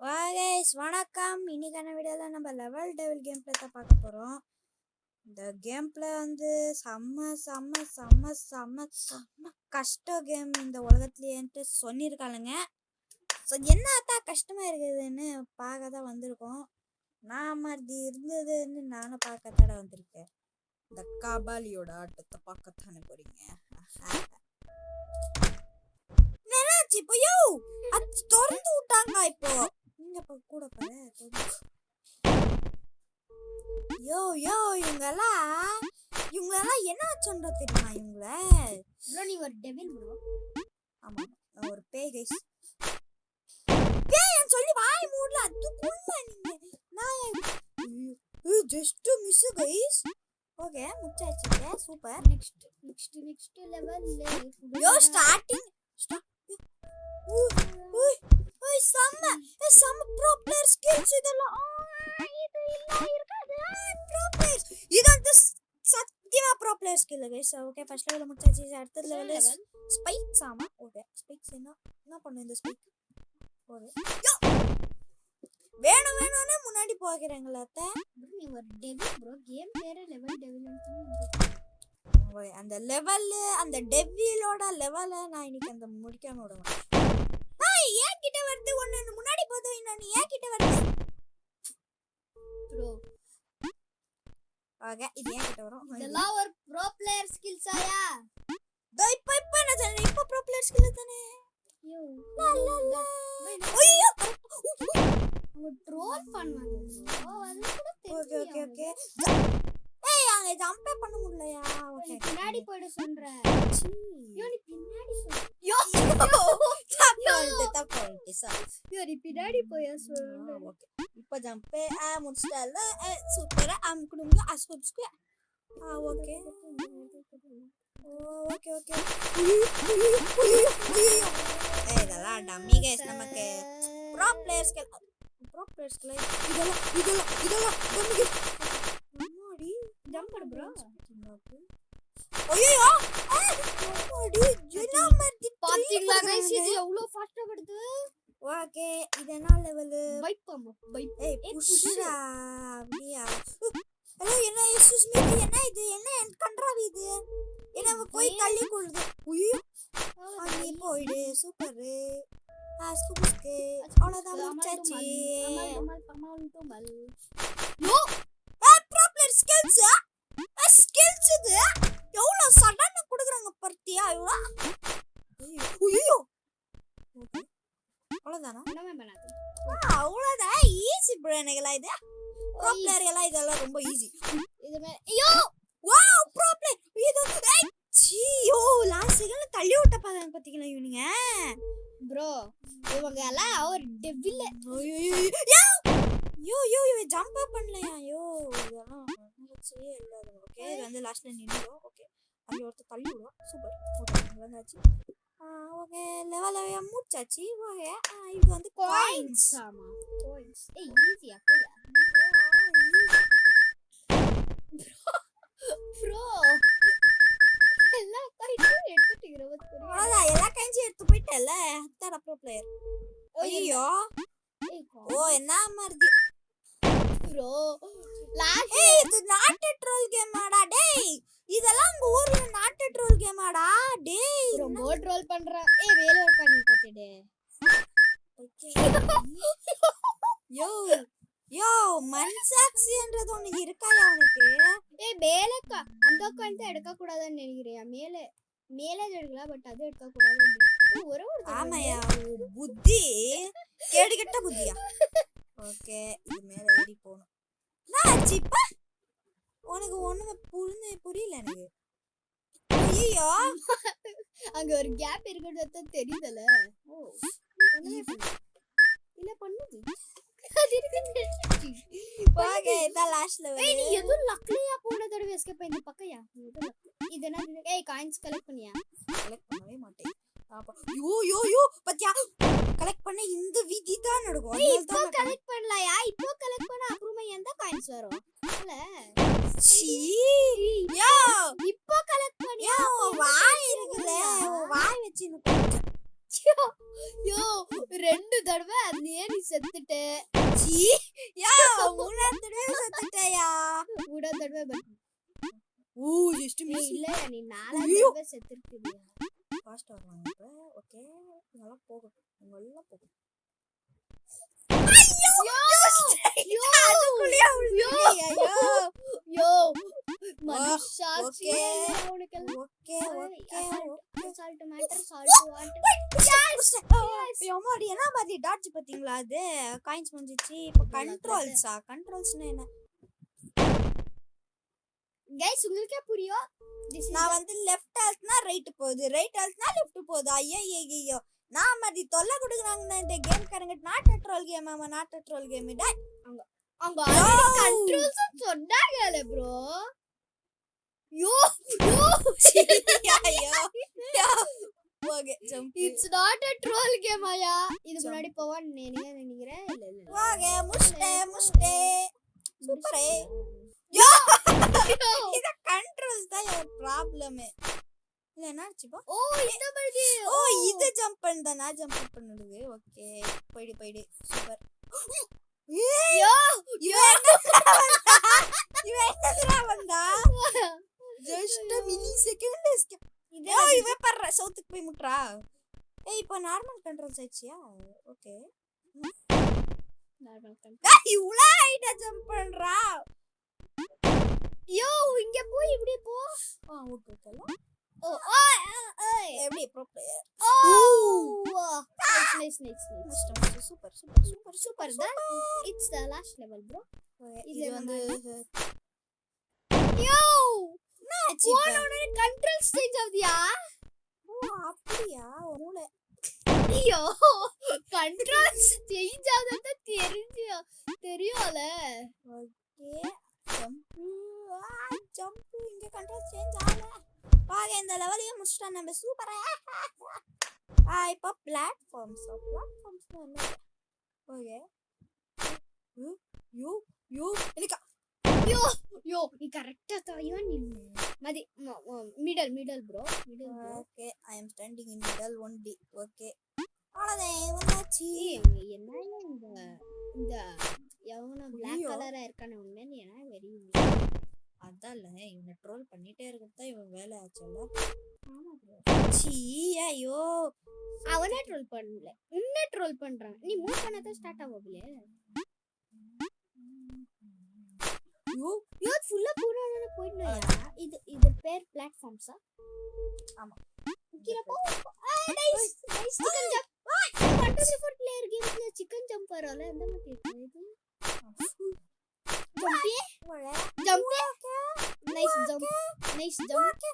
Guys வணக்கம். இன்னைக்கான வீடியோவில் நம்ம லெவல் டெவில் கேம் பிளே தான் பார்க்க போகிறோம். இந்த கேம் பிளே வந்து செம்ம செம்ம செம்ம செம்ம செம்ம கஷ்ட கேம் இந்த உலகத்துலேன்ட்டு சொல்லியிருக்காளுங்க. ஸோ என்னத்தான் கஷ்டமாக இருக்குதுன்னு பார்க்க தான் வந்திருக்கோம். நான் மாதிரி இருந்ததுன்னு நானும் பார்க்கத்தாட வந்திருக்கேன். இந்த காபாலியோட ஆட்டத்தை பார்க்கத்தானே போகிறீங்க. என்னாச்சு இப்போ? அது திறந்து விட்டாங்க. இப்போ கூட பாரு. இவங்களெல்லாம் என்ன சொல்ற தெரியுமா? நீ ஒரு டெவில் ப்ரோ. ஆமா, ஒரு பேய் கைஸ். பேய் சொல்லி வாய் மூடல. அதுக்குள்ள நீங்க நான் ஜஸ்ட் மிஸ் கைஸ். ஓகே, முடிச்சாச்சு. Super. Next level. Starting some pro player skills இதெல்லாம் இது இல்ல இருக்காது. pro players இது வந்து சத்தியமா pro player skill guys. Okay, first level முடிச்சாச்சு. அடுத்த லெவல் ஸ்பைக்ஸ். ஆமா, ஓகே. ஸ்பைக்ஸ் என்ன பண்ணு இந்த ஸ்பைக்? ஓகே, வேணும்னே முன்னாடி போகிறீங்களா? நீ ஒரு டெவில் ப்ரோ. கேம் பேரு லெவல் டெவில். அந்த லெவல், அந்த டெவிலோட லெவலை நான் இன்னைக்கு அந்த முடிக்காம விடுவேன். ஏன் கிட்ட வருது? ஒண்ணு முன்னாடி போதோ, இன்னொன்னு ஏன் கிட்ட வருது ப்ரோ? ஓகே, இது ஏன் கிட்ட வரும்? இதெல்லாம் ஒரு ப்ரோ பிளேயர் ஸ்கில்ஸ் ஆயா? இப்போ என்ன சொல்ற? இப்போ ப்ரோ பிளேயர் ஸ்கில் தானே. ஐயோ, ஐயோ, அவங்க ட்ரோல் பண்ணுவாங்க. Okay okay okay. அங்க ஜம்ப் பண்ண முடியலையா? ஓகே, பின்னாடி போய்ட சொல்றேன். யோ, நீ பின்னாடி போ. யோ, தப்பு சாரி. நீ பின்னாடி போயா சொல்றேன். ஓகே, இப்போ ஜம்ப் முடிச்சிட்டால. சூப்பரா குடுங்க அஸ்குப்ஸ்கு. Okay okay okay. இதெல்லாம் டம்மி கைஸ். நமக்கு ப்ரோ பிளேயர்ஸ்க்கு இதெல்லாம் டம்மி. அம்மாடி, ஜம்ப் பண்ணு ப்ரோ. ஐயோ, அம்மாடி, என்ன மாதிரி பாத்தீங்களா கைஸ்? இது எவ்வளவு ஃபாஸ்டா வருது. ஓகே, இது என்ன லெவல்? பைப். ஏய், புஷ்ஷா அப்படியா? ஹலோ, என்ன எக்ஸ்கியூஸ் மீ, என்ன இது? என்ன கண்ட்ராவி இது? என்ன போய் தள்ளி கொள்ளுது. ஐயோ, அங்கே போயிடு. சூப்பர். ஸ்கூப்ஸ்க்கு அவ்வளவுதான் முடிச்சாச்சு. யோ, ப்ரோ பிளேயர் ஸ்கில்ஸ் இது எவ்வளவு சடனா கொடுக்குறாங்க பார்த்தியா? ஐயோ, அவ்வளவுதானா? அவ்வளவுதான். Easy bro. எனக்குலாம் இது ப்ரோ பிளேயர் எல்லாம் இதெல்லாம் ரொம்ப ஈஸி. ஐயோ, வாவ், ப்ரோ பிளேயர் இது. ஐயோ, லாஸ்ட் செகண்ட்ல தள்ளி விட்ட பாத்தீங்களா இவனுங்க ப்ரோ? இவங்க எல்லாம் ஒரு டெவில். யோ ஜம்ப் பண்ணலையா? யோ, இதெல்லாம் செய்ய இல்ல. ஓகே, இது வந்து லாஸ்ட்ல நின்னுடும். ஓகே, அங்க ஒருத்தர் தள்ளி விடுவோம். சூப்பர். ஓகே, வந்தாச்சு. ஓகே, லெவல் முடிச்சாச்சு. ஓகே, இது வந்து காயின்ஸ். ஆமா, காயின்ஸ். ஏய், ஈஸி அப்பயா ப்ரோ? எல்லா காயின்ஸும் எடுத்துட்டீங்க. அதான் எல்லா காயின்ஸும் எடுத்து போயிட்டல. அத்தட ப்ரோ பிளேயர். ஐயோ, என்ன மாதிரி ப்ரோ? இது நாட்டு ட்ரோல் கேமாடா டேய். இதெல்லாம் உங்க ஊர்ல நாட்டு ட்ரோல் கேமாடா டேய். ரொம்ப ட்ரோல் பண்றான். ஏய், வேலை இருக்கா நீ கட்டிடு. யோ மன்சாக்சின்றது ஒண்ணு இருக்காயா உனக்கு? ஏய், வேலைக்கா அந்த காயின்ஸ் எடுக்க கூடாதுன்னு நினைக்கிறேன். மேலே எடுக்கலாம், பட் அது எடுக்க கூடாது. ஒரு ஆமாயா, புத்தி கேடுகெட்ட புத்தியா? ஓகே, இது மேல ஏறி போணும். நான் சிப்பா உனக்கு ஒண்ணுமே புரியல எனக்கு. ஐயோ, அங்க ஒரு கேப் இருக்குறது தெரியுதல. ஓ, இல்ல பண்ணுது. ஓகே, இத லாஸ்ட் லெவல். ஏய், நீ எது லக்லியா போன தடவை எஸ்கேப் பண்ணி பக்கையா? இது என்ன? ஏய், காயின்ஸ் கலெக்ட் பண்ணியா? கலெக்ட் பண்ணவே மாட்டேன். யோ பத்தியா, கலெக்ட் பண்ண இந்த விதி தான் நடக்கும். இப்போ கலெக்ட் பண்ணலையா? இப்போ கலெக்ட் பண்ண அப்புறமா எந்த காயின்ஸ் வரும்? இல்ல சீ, யோ இப்போ கலெக்ட் பண்ணியா? வாய் இருக்குல, வாய் வச்சு யோ, 2 தடவை அதுலயே நீ செத்துட்டே. ஓ ஜஸ்ட் ஏய் மிஸ் இல்ல நீ நாலா ஐயோ. தடவை செத்துருக்கியா ஃபாஸ்ட் வரலாம் இப்போ ஓகே இதெல்லாம் போகும் இதெல்லாம் போகும் யோ மனுஷாட்சியே okay. இல்ல உனக்கு okay okay salt matter salt water எம்மாடி என்ன மாதிரி டாட்ஜ் பாத்தீங்களா அது காயின்ஸ் முடிஞ்சிச்சு இப்போ கண்ட்ரோல்ஸ்னா என்ன கைஸ் உங்களுக்கே புரியும் நான் வந்து லெஃப்ட் அழுத்தினா ரைட் போகுது ரைட் அழுத்தினா லெஃப்ட் போகுது ஐயோ நான் மாதிரி தொல்லை கொடுக்குறாங்க இந்த கேம் காரங்க not troll game not troll game அங்க ஆல்ரெடி கண்ட்ரோல்ஸ் சொன்னாங்கல pro yo okay jump it's not a troll game ஆயா இது முன்னாடி போவான்னு நினைக்கிறேன் இல்ல ஓகே முஸ்டே சூப்பரே யோ இத கண்ட்ரோல்ஸ் தான் ஒரு ப்ராப்ளம் இல்ல என்னாச்சுப்பா ஓ இந்த மாதிரி ஓ இது ஜம்ப் பண்ணா நான் ஜம்ப் பண்ணுது ஓகே போய்டு சூப்பர் யோ என்னடா வந்தா ஜஸ்ட் மில்லி செகண்ட் இதோ இவ பர்ற சவுத்துக்கு போய் முட்றா ஏய் இப்போ நார்மல் கண்ட்ரோல்ஸ் ஆயிடுச்சியா ஓகே நார்மல் கண்ட்ரோல் இவ்ளோ ஹைட்டா ஜம்ப் பண்றா யோ இங்க போய் இப்படி போ ஓகே ஓ எப்படி pro player oh nice super தான் it's the last level pro இது வந்து யோ மேட்ச் போனோனே கண்ட்ரோல் சேஞ்ச் ஆகுதியா ஓ அப்படியா மூளை ஐயோ கண்ட்ரோல்ஸ் சேஞ்ச் ஆகுதா தெரியும்ல ஓகே ஜம்ப் இங்க கண்ட்ரோல் சேஞ்ச் ஆகல பாக இந்த லெவலையே முடிச்சிட்டா நம்ம சூப்பரா இப்போ பிளாட்ஃபார்ம்ஸ் என்ன ஓகே யூ எனக்கு யோ நீ கரெக்ட்டா தாயா நின்னு மதி middle pro okay I am standing in middle only okay அவ்வளவுதான் வந்தாச்சு என்ன இந்த எவனோ black கலரா இருக்கானே உண்மையா ஏனா வெரி அதான் இல்ல இவனை ட்ரோல் பண்ணிட்டே இருக்கிறது தான் இவன் வேலை ஆச்சுல்ல ஆமா ப்ரோ சீ ஐயோ அவனே ட்ரோல் பண்ணல உன்னை ட்ரோல் பண்றான் நீ மூவ் பண்ணாத ஸ்டார்ட் ஆகல யோ ஃபுல்லா போறானே போயிடுயா இது பேர் பிளாட்ஃபார்ம்ஸா ஆமா கீழ போ நைஸ் சிக்கன் ஜம்ப் 124 பிளேயர் கேம்ல சிக்கன் ஜம்ப் வரல அந்த மாதிரி இருக்கு ஜம்ப் நைஸ் ஜம்ப்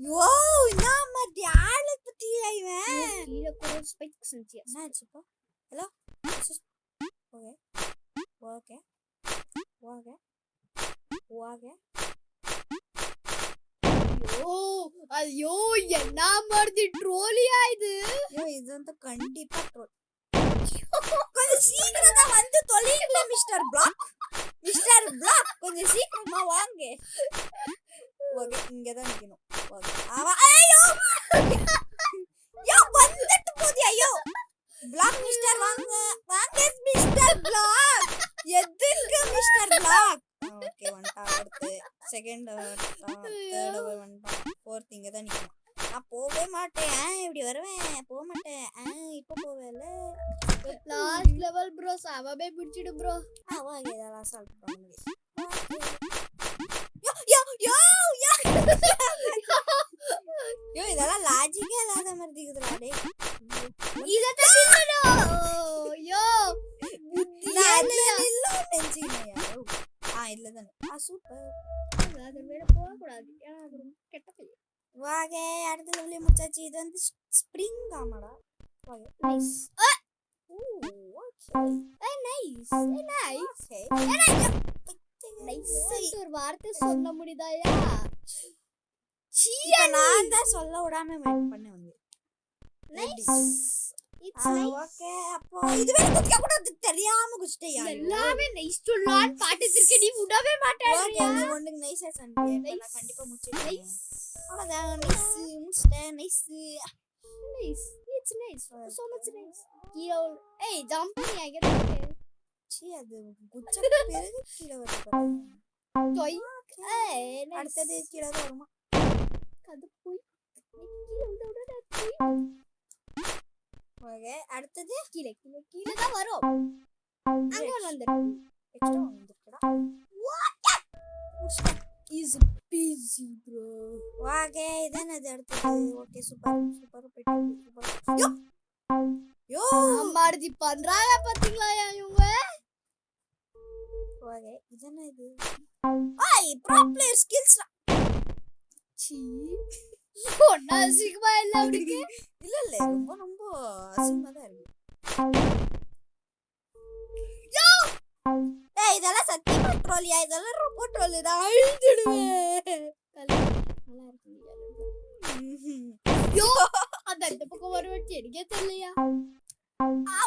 யோ நான் மாதிரி ஆளு பத்தியா இவன் கீழ போற ஸ்பைக்ஸ் இருந்துச்சு என்னாச்சுப்பா ஹலோ ஓகே ஐயோ என்ன மாதிரி ட்ரோலியா இது இது வந்து கண்டிப்பா ட்ரோல் கொஞ்சம் சீக்கிரமா வந்து தொலைங்களா மிஸ்டர் பிளாக் கொஞ்சம் சீக்கிரமா வாங்க ஓகே இங்க தான் நிக்கணும் ஓகே ஆமா ஐயோ யோ வந்துட்டு போடி ஐயோ பிளாக் மிஸ்டர் வாங்க மிஸ்டர் பிளாக் எதுக்கு மிஸ்டர் பிளாக் ஓகே வந்துட்டா அடுத்து செகண்ட் தேர்ட் வந்துட்டா ஃபோர்த் இங்க தான் நிக்கணும் நான் போவே மாட்டேன் இப்படி வருவேன் போக மாட்டேன் இப்போ போவேல லாஸ்ட் லெவல் ப்ரோ சாவாவே பிடிச்சிடு ப்ரோ ஓகே இதெல்லாம் சால்வ் பண்ண முடியும் யோ இதெல்லாம் லாஜிக்கே இல்லாத மாதிரி இருக்குதுடா டேய் இத தட்டினோ யோ நான் இல்ல நினைச்சீங்கயா இல்ல தான சூப்பர் அத மேல போக கூடாது ஏன்னா அது கெட்ட பையன் வாகே அடுத்த லெவல்ல முடிச்சாச்சு இது வந்து ஸ்ப்ரிங் ஆமாடா வாகே நைஸ் நைஸ் ஒரு வார்த்தை சொல்ல முடியுதாயா நான் தான் சொல்ல விடாம வெயிட் பண்ண வந்து ஓகே அப்போ இதுவே குதிக்க கூடாது தெரியாம குச்சிட்டயா எல்லாமே நைஸ் சொல்லான் பாட்டுக்கு நீ விடவே மாட்டேறியா நீ ஒண்ணுக்கு நைஸா சொன்னீங்க நான் கண்டிப்பா முடிச்சிடுறேன் அவ்வளவுதான் நைஸ் முடிச்சிட்டேன் nice it's nice so much nice ஏய் ஜம்ப் பண்ணி ஆகிட்டு சீ அது குச்ச பெரிய கீழ வருது டொய் அடுத்தது கீழே தான் வருமா? அது போய் கீழே விட ஓகே அடுத்தது கீழே கீழே கீழே தான் வரும். அங்க வந்துடும். எக்ஸ்ட்ரா வந்துருக்குடா. Easy peasy pro. ஓகே இதானது அடுத்தது. ஓகே சூப்பர் சூப்பர் போயிட்டு சூப்பர். யோ யோ மாருதி பண்றாங்க பாத்தீங்களா இவங்க? ஓகே இதானது. I pro player skills. சீ ஒண்ணா சிக்மா இல்ல அப்படிக்கு. இல்ல இல்ல ரொம்ப ரொம்ப அசிங்கமா தான் இருக்கு. யோ ஏய் இதெல்லாம் சத்தியமா ட்ரோலியா? இதெல்லாம் ரொம்ப ட்ரோல் தான். அழிஞ்சிடுவேன். நல்லா இருக்கு. யோ அந்த பக்கம் வர வச்சு எனக்கே தெரியலையா?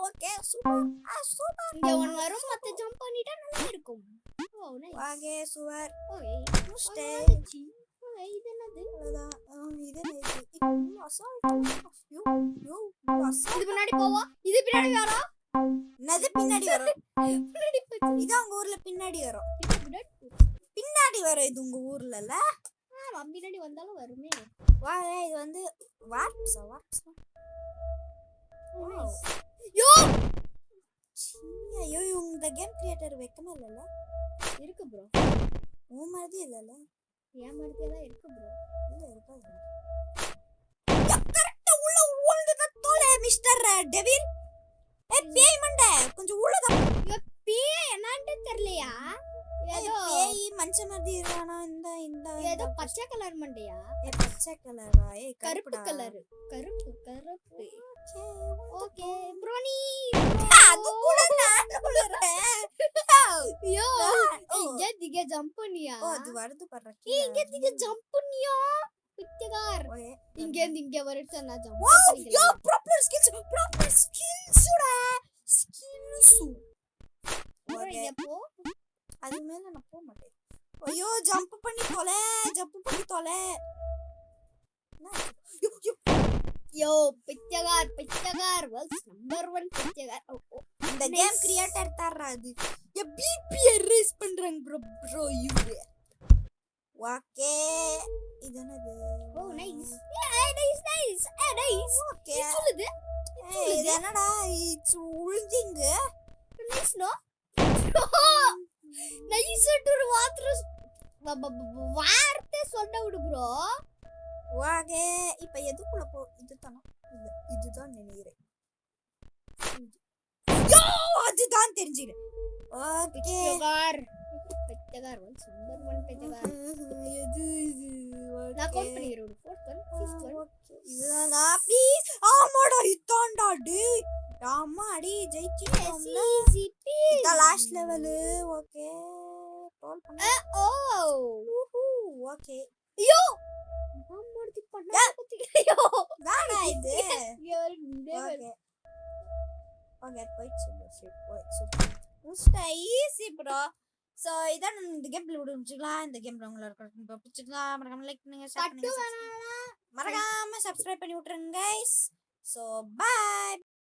Okay super super. இங்க ஒன் வரும் மத்த ஜம்ப் பண்ணிட்டா நல்லா இருக்கும். Oh nice. Okay super. Okay முஸ்டே இது என்னது? அவ்வளவுதான். இது என்ன அசால்ட். யோ யோ அசால்ட். இது முன்னாடி போவா, இது பின்னாடி வரா. என்னது பின்னாடி வரும்? பின்னாடி போச்சு. இது உங்க ஊர்ல பின்னாடி வரும். இது பின்னாடி பின்னாடி வரும் இது உங்க ஊர்லல? ஆமா பின்னாடி வந்தாலும் வருமே. வாங்க இது வந்து வாட்ஸ் யோ ஐயோ இந்த கேம் கிரியேட்டர் வெக்கமா இல்லல? இருக்கு ப்ரோ. உன் மாதிரி இல்லல? ஏன் மாதிரியே தான் இருக்கு ப்ரோ. இல்ல இருக்காது. கரெக்ட்டா உள்ள ஓல்டுத தோலே மிஸ்டர் டெவில். பேய் மண்டை கொஞ்சம் உள்ளதா. பேய் என்னன்னு தெரியலையா? ஏதோ பேய் மனுஷன் மாதிரி இருக்கானா? இந்த ஏதோ பச்சை கலர் மண்டையா? பச்சை கலரா? கருப்பு கலர். கருப்பு. ஓகே ப்ரோ நீ அது கூட நான் சொல்றேன். யோ இங்க ஜம்ப் பண்ணியா? அது வருது பாரு. இங்க ஜம்ப் பண்ணியா? பிச்சைகார். இங்க இருந்து இங்க வரது நான் ஜம்ப் பண்ணிக்கலாம். யோ ப்ராப்பர் ஸ்கில்ஸ்டா. ஸ்கில்ஸ். ஓகே போ. அது மேல நான் போக மாட்டேன். ஐயோ ஜம்ப் பண்ணி தொலை. யோ பிச்சைகார் வாஸ் நம்பர் 1 பிச்சைகார். இந்த கேம் கிரியேட்டர் தர்றா அது. பிபி ரேஸ் பண்றாங்க ப்ரோ இவங்க. ஓகே இது என்னது? Oh nice. நைஸ். ஓகே சொல்லுது. இது என்னடா? இட்ஸ் உல்ஜிங். Nice no. நைஸ் ஒரு வார்த்தை சொன்ன விடு ப்ரோ. ஓகே இப்போ எதுக்குள்ள போ? இதுதானா? இல்ல இதுதான் நினைக்கிறேன். யோ அதுதான் தெரிஞ்சிரேன். ஓகே பிச்சைகார் வந்து நம்பர் 1 பிச்சைகார். எது இது? நான் கவுண்ட் பண்ணிக்கிறேன். 4th 1 5th 1. ஓகே இதுதானா? ப்ளீஸ் ஆமாடா இதான்டா டேய். ஆமாடி ஜெயிச்சிட்டோம்ல. இத லாஸ்ட் லெவல். ஓகே ரோல் பண்ணு. ஓகே ஐயோ மாமார்த்தி பண்ணா பத்தியோ வாடா இது. யார் நீவே? ஓகே போயிச்சு super. Most easy pro. So இதான் இந்த கேம்ல முடிஞ்சுக்கலாம். இந்த கேம்ல உங்களுக்கு பிடிச்சிருந்தா மறக்காம லைக் பண்ணுங்க, ஷேர் பண்ணுங்க, மறக்காம சப்ஸ்கிரைப் பண்ணி விட்டுருங்க गाइस. So by.